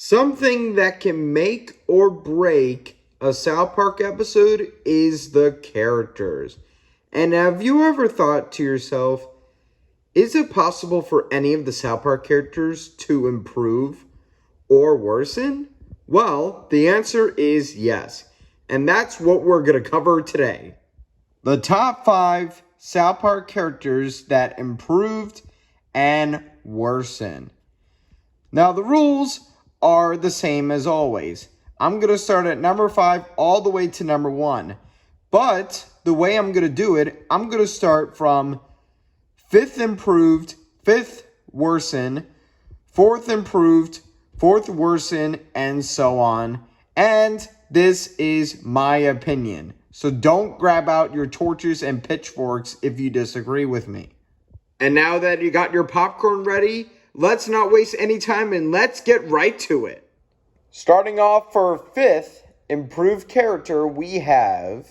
Something that can make or break a South Park episode is the characters. And have you ever thought to yourself, is it possible for any of the South Park characters to improve or worsen? Well, the answer is yes. And that's what we're going to cover today. The top 5 South Park characters that improved and worsened. Now, the rules are the same as always. I'm going to start at number 5 all the way to number 1. But the way I'm going to do it, I'm going to start from 5th improved, 5th worsen, 4th improved, 4th worsen, and so on. And this is my opinion. So don't grab out your torches and pitchforks if you disagree with me. And now that you got your popcorn ready, let's not waste any time and let's get right to it. Starting off for 5th improved character, we have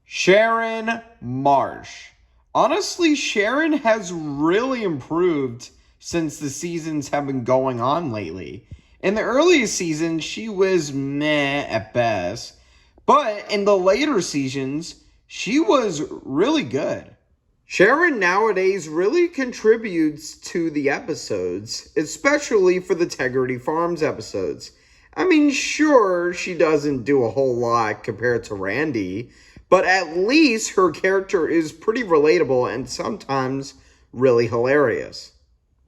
Sharon Marsh. Honestly, Sharon has really improved since the seasons have been going on lately. In the earliest seasons, she was meh at best. But in the later seasons, she was really good. Sharon nowadays really contributes to the episodes, especially for the Tegrity Farms episodes. I mean, sure, she doesn't do a whole lot compared to Randy, but at least her character is pretty relatable and sometimes really hilarious.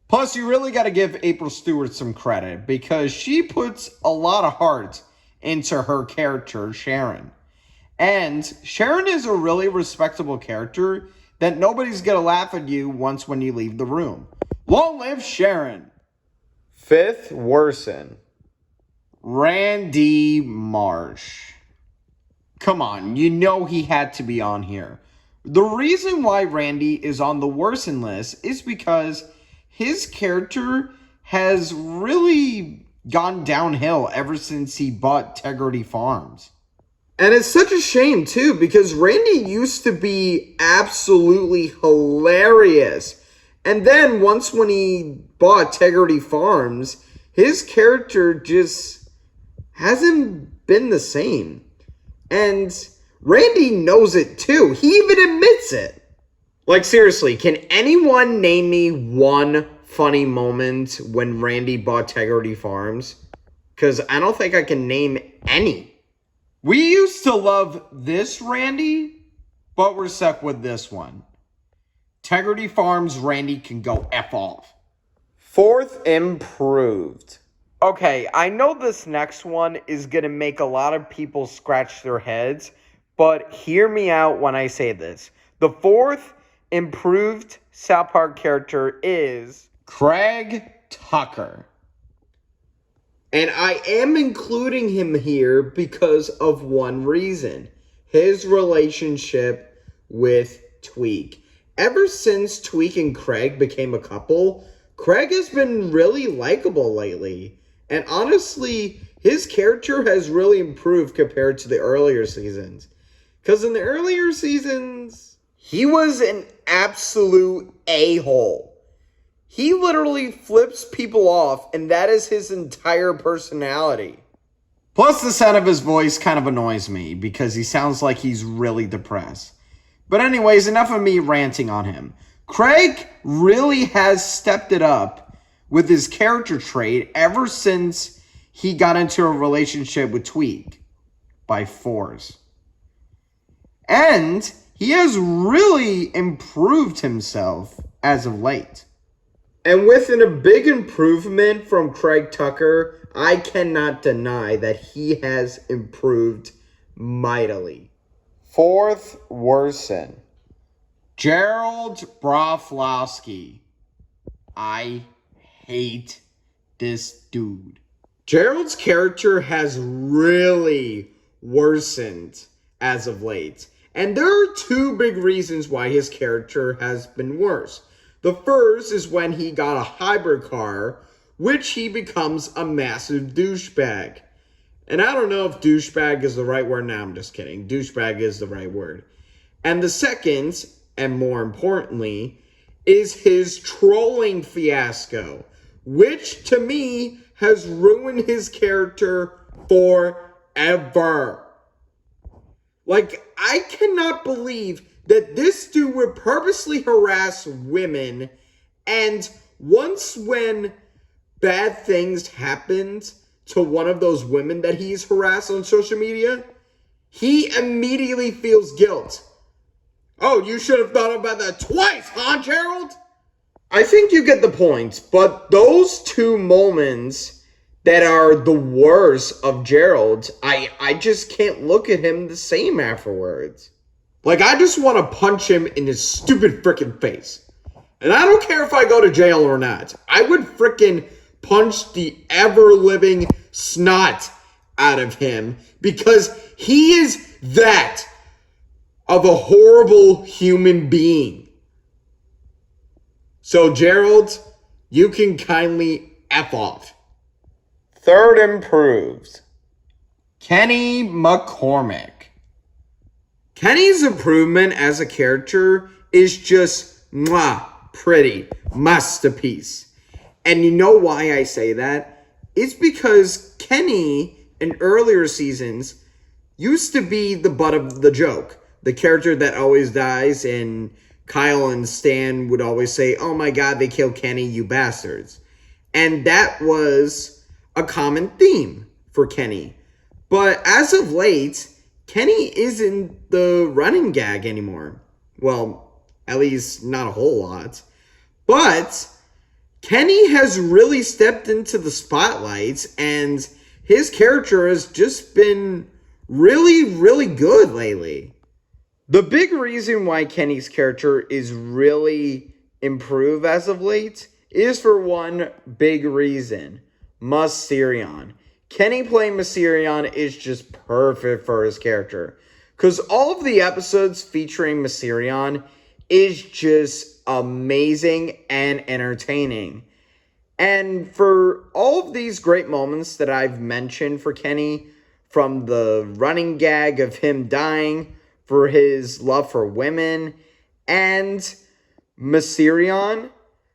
Plus, you really got to give April Stewart some credit because she puts a lot of heart into her character, Sharon. And Sharon is a really respectable character that nobody's going to laugh at you once when you leave the room. Long live Sharon! 5th worsen, Randy Marsh. Come on, you know he had to be on here. The reason why Randy is on the worsen list is because his character has really gone downhill ever since he bought Tegrity Farms. And it's such a shame, too, because Randy used to be absolutely hilarious. And then once when he bought Tegrity Farms, his character just hasn't been the same. And Randy knows it, too. He even admits it. Like, seriously, can anyone name me one funny moment when Randy bought Tegrity Farms? Because I don't think I can name any. We used to love this Randy, but we're stuck with this one. Tegrity Farms Randy can go F off. 4th improved. Okay, I know this next one is going to make a lot of people scratch their heads, but hear me out when I say this. The 4th improved South Park character is Craig Tucker. And I am including him here because of one reason. His relationship with Tweek. Ever since Tweek and Craig became a couple, Craig has been really likable lately. And honestly, his character has really improved compared to the earlier seasons. Because in the earlier seasons, he was an absolute a-hole. He literally flips people off, and that is his entire personality. Plus, the sound of his voice kind of annoys me, because he sounds like he's really depressed. But anyways, enough of me ranting on him. Craig really has stepped it up with his character trait ever since he got into a relationship with Tweek by force. And he has really improved himself as of late. And with a big improvement from Craig Tucker, I cannot deny that he has improved mightily. 4th worsen, Gerald Brollowski. I hate this dude. Gerald's character has really worsened as of late. And there are 2 big reasons why his character has been worse. The first is when he got a hybrid car, which he becomes a massive douchebag. And I don't know if douchebag is the right word. No, I'm just kidding. Douchebag is the right word. And the second, and more importantly, is his trolling fiasco, which to me has ruined his character forever. Like, I cannot believe that this dude would purposely harass women, and once when bad things happened to one of those women that he's harassed on social media, he immediately feels guilt. Oh, you should have thought about that twice, huh, Gerald? I think you get the point, but those two moments that are the worst of Gerald, I just can't look at him the same afterwards. Like, I just want to punch him in his stupid frickin' face. And I don't care if I go to jail or not. I would frickin' punch the ever-living snot out of him because he is that of a horrible human being. So, Gerald, you can kindly F off. Third improved. Kenny McCormick. Kenny's improvement as a character is just pretty masterpiece. And you know why I say that? It's because Kenny in earlier seasons used to be the butt of the joke. The character that always dies, and Kyle and Stan would always say, "Oh my God, they killed Kenny, you bastards." And that was a common theme for Kenny. But as of late, Kenny isn't the running gag anymore. Well, at least not a whole lot. But Kenny has really stepped into the spotlight, and his character has just been really, really good lately. The big reason why Kenny's character is really improved as of late is for one big reason. Mysterion. Kenny playing Mysterion is just perfect for his character. Because all of the episodes featuring Mysterion is just amazing and entertaining. And for all of these great moments that I've mentioned for Kenny, from the running gag of him dying, for his love for women, and Mysterion,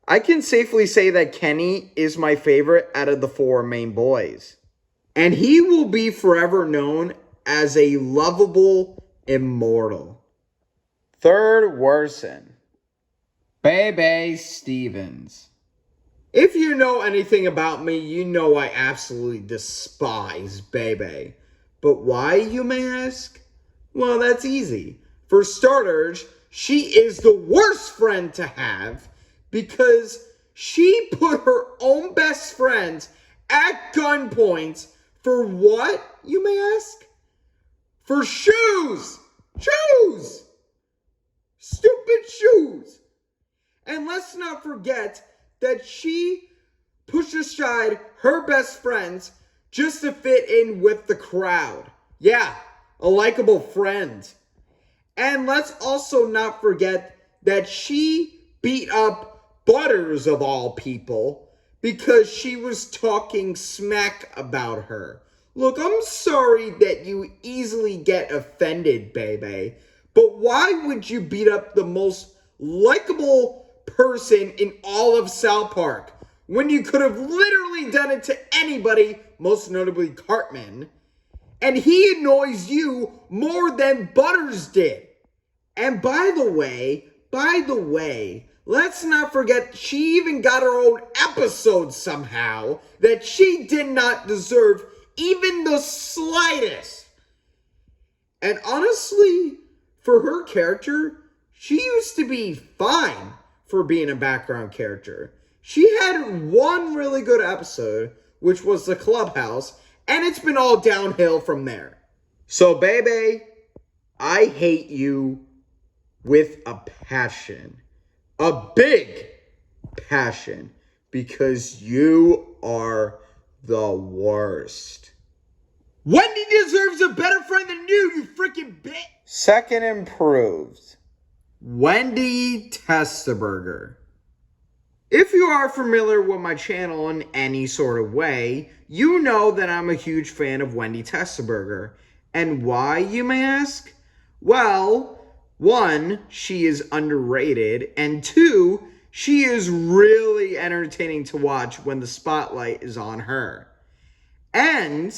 I can safely say that Kenny is my favorite out of the four main boys. And he will be forever known as a lovable immortal. Third, Worsen. Bebe Stevens. If you know anything about me, you know I absolutely despise Bebe. But why, you may ask? Well, that's easy. For starters, she is the worst friend to have because she put her own best friend at gunpoint for what, you may ask? For shoes! Shoes! Stupid shoes! And let's not forget that she pushed aside her best friends just to fit in with the crowd. Yeah, a likable friend. And let's also not forget that she beat up Butters of all people because she was talking smack about her. Look, I'm sorry that you easily get offended, baby, but why would you beat up the most likable person in all of South Park when you could have literally done it to anybody, most notably Cartman, and he annoys you more than Butters did? And by the way, let's not forget she even got her own episode somehow that she did not deserve even the slightest. And honestly, for her character, she used to be fine for being a background character. She had one really good episode, which was the clubhouse, and it's been all downhill from there. So, baby, I hate you with a passion. A big passion. Because you are the worst. Wendy deserves a better friend than you freaking bitch. Second improved. Wendy Tabber. If you are familiar with my channel in any sort of way, you know that I'm a huge fan of Wendy Tabber. And why, you may ask? Well, one, she is underrated, and two, she is really entertaining to watch when the spotlight is on her. And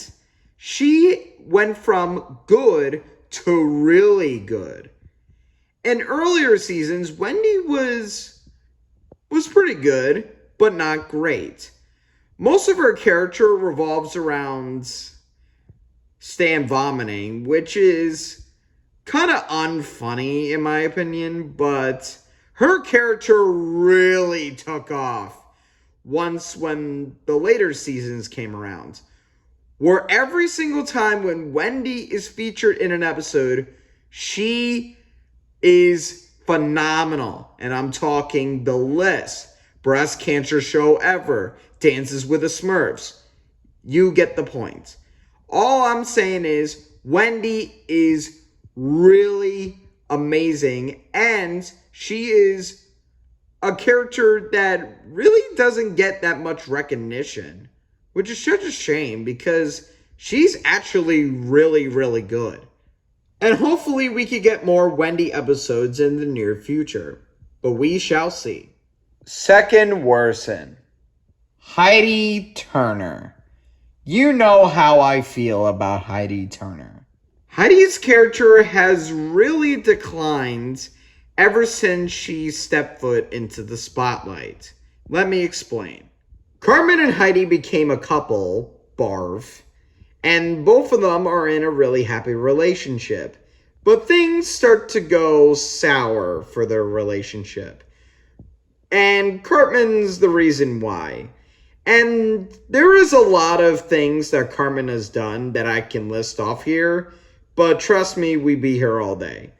she went from good to really good. In earlier seasons, Wendy was pretty good, but not great. Most of her character revolves around Stan vomiting, which is kind of unfunny in my opinion, but her character really took off when the later seasons came around. Where every single time when Wendy is featured in an episode, she is phenomenal. And I'm talking The List, Breast Cancer Show Ever, Dances with the Smurfs. You get the point. All I'm saying is Wendy is really amazing, and she is a character that really doesn't get that much recognition, which is such a shame because she's actually really, really good. And hopefully we could get more Wendy episodes in the near future, but we shall see. Second Worsen, Heidi Turner. You know how I feel about Heidi Turner. Heidi's character has really declined ever since she stepped foot into the spotlight. Let me explain. Cartman and Heidi became a couple, barf, and both of them are in a really happy relationship. But things start to go sour for their relationship. And Cartman's the reason why. And there is a lot of things that Cartman has done that I can list off here, but trust me, we'd be here all day.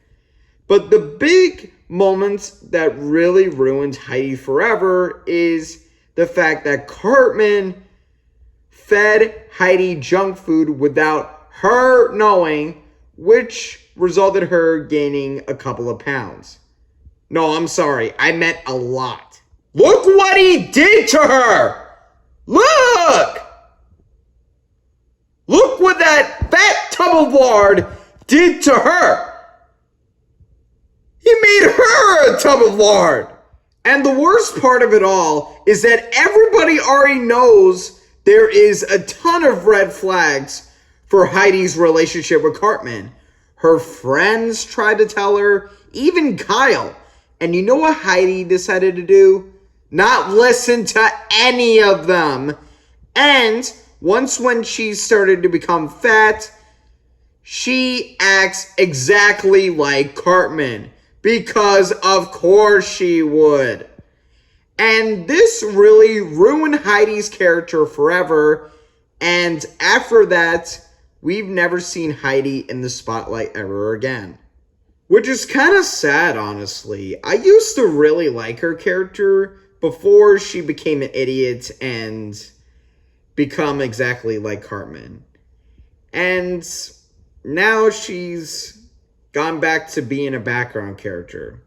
But the big moments that really ruined Heidi forever is the fact that Cartman fed Heidi junk food without her knowing, which resulted her gaining a couple of pounds. No, I'm sorry, I meant a lot. Look what he did to her! Look! Look what that fat tub of lard did to her! He made her a tub of lard! And the worst part of it all is that everybody already knows there is a ton of red flags for Heidi's relationship with Cartman. Her friends tried to tell her, even Kyle. And you know what Heidi decided to do? Not listen to any of them. And once when she started to become fat, she acts exactly like Cartman. Because of course she would. And this really ruined Heidi's character forever. And after that, we've never seen Heidi in the spotlight ever again. Which is kind of sad, honestly. I used to really like her character before she became an idiot and become exactly like Cartman. And now she's gone back to being a background character.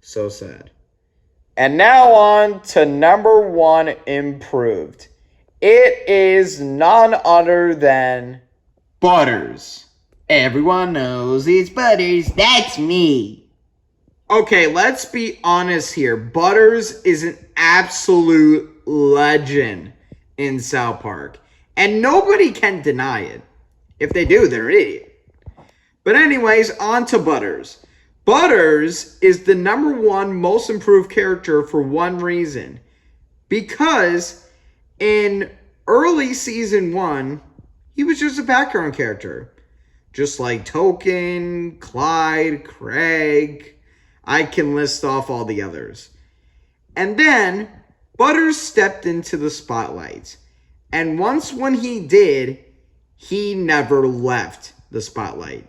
So sad. And now on to number one improved. It is none other than Butters. Everyone knows it's Butters. That's me. Okay, let's be honest here. Butters is an absolute legend in South Park. And nobody can deny it. If they do, they're an idiot. But anyways, on to Butters. Butters is the number one most improved character for one reason. Because in early season 1, he was just a background character. Just like Token, Clyde, Craig. I can list off all the others. And then Butters stepped into the spotlight. And once when he did, he never left the spotlight.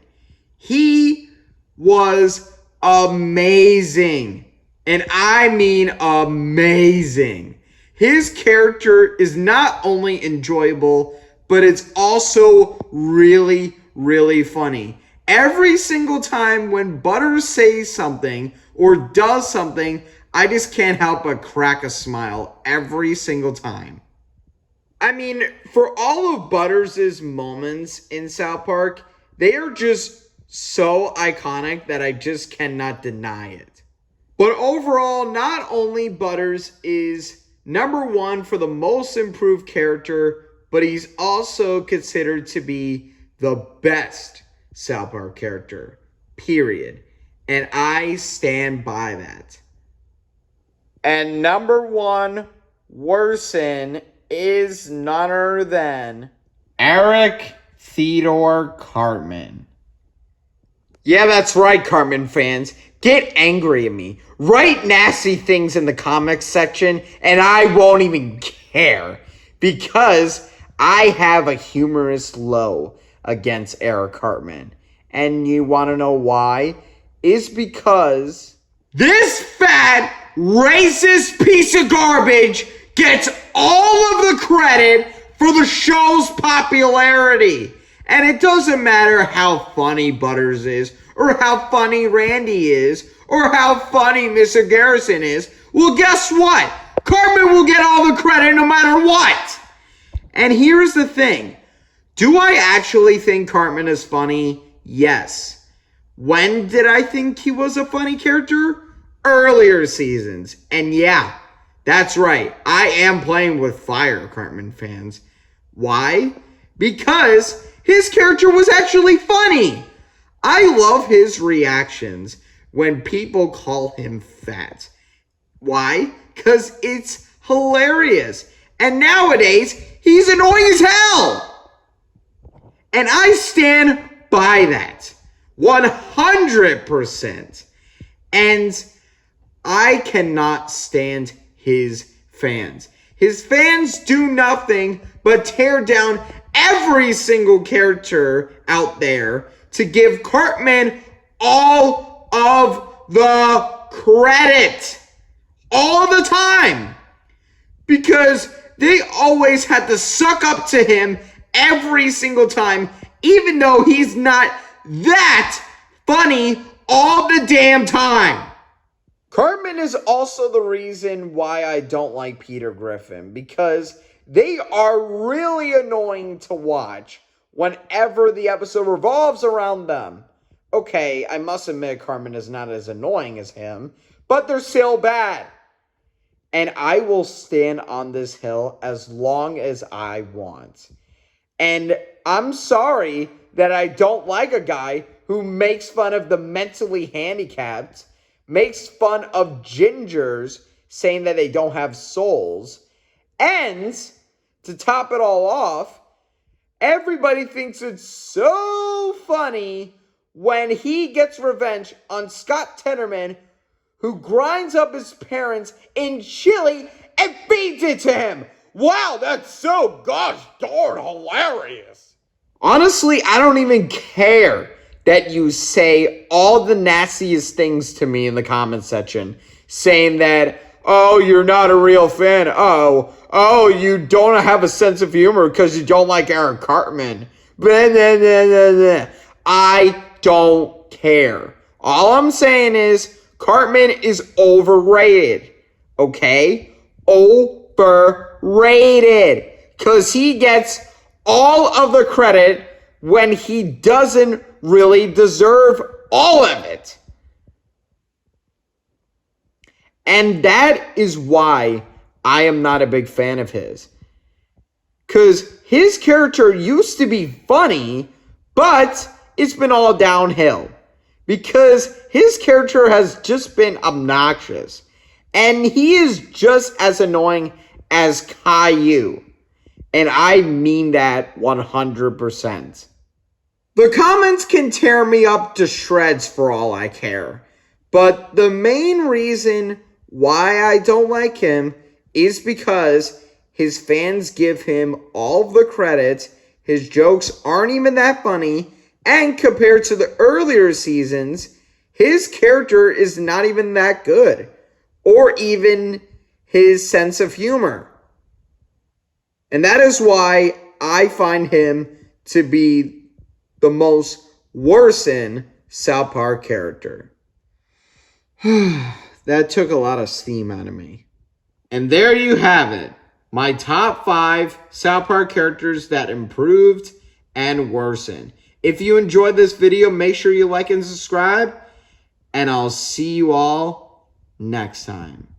He was amazing. And I mean amazing. His character is not only enjoyable, but it's also really, really funny. Every single time when Butters says something or does something, I just can't help but crack a smile every single time. I mean, for all of Butters' moments in South Park, they are just so iconic that I just cannot deny it. But overall, not only Butters is number one for the most improved character, but he's also considered to be the best South Park character, period. And I stand by that. And number one, Worsen, is none other than Eric Theodore Cartman. Yeah, that's right, Cartman fans. Get angry at me. Write nasty things in the comments section, and I won't even care. Because I have a humorous low against Eric Cartman. And you want to know why? It's because this fat, racist piece of garbage gets all of the credit for the show's popularity. And it doesn't matter how funny Butters is, or how funny Randy is, or how funny Mr. Garrison is. Well, guess what? Cartman will get all the credit no matter what. And here's the thing. Do I actually think Cartman is funny? Yes. When did I think he was a funny character? Earlier seasons. And yeah, that's right. I am playing with fire, Cartman fans. Why? Because his character was actually funny. I love his reactions when people call him fat. Why? Because it's hilarious. And nowadays, he's annoying as hell. And I stand by that. 100%. And I cannot stand his fans. His fans do nothing but tear down every single character out there to give Cartman all of the credit. All the time. Because they always had to suck up to him every single time, even though he's not that funny all the damn time. Cartman is also the reason why I don't like Peter Griffin, because they are really annoying to watch whenever the episode revolves around them. Okay, I must admit Cartman is not as annoying as him, but they're still bad. And I will stand on this hill as long as I want. And I'm sorry that I don't like a guy who makes fun of the mentally handicapped, makes fun of gingers, saying that they don't have souls. And to top it all off, everybody thinks it's so funny when he gets revenge on Scott Tenorman, who grinds up his parents in chili and feeds it to him. Wow, that's so gosh darn hilarious. Honestly, I don't even care that you say all the nastiest things to me in the comment section, saying that, oh, you're not a real fan. Oh, you don't have a sense of humor because you don't like Eric Cartman. I don't care. All I'm saying is Cartman is overrated. Okay? Overrated. Because he gets all of the credit when he doesn't really deserve all of it. And that is why I am not a big fan of his. Because his character used to be funny, but it's been all downhill. Because his character has just been obnoxious. And he is just as annoying as Caillou. And I mean that 100%. The comments can tear me up to shreds for all I care. But the main reason why I don't like him is because his fans give him all of the credit. His jokes aren't even that funny. And compared to the earlier seasons, his character is not even that good. Or even his sense of humor. And that is why I find him to be the most worsened South Park character. That took a lot of steam out of me. And there you have it. My top 5 South Park characters that improved and worsened. If you enjoyed this video, make sure you like and subscribe. And I'll see you all next time.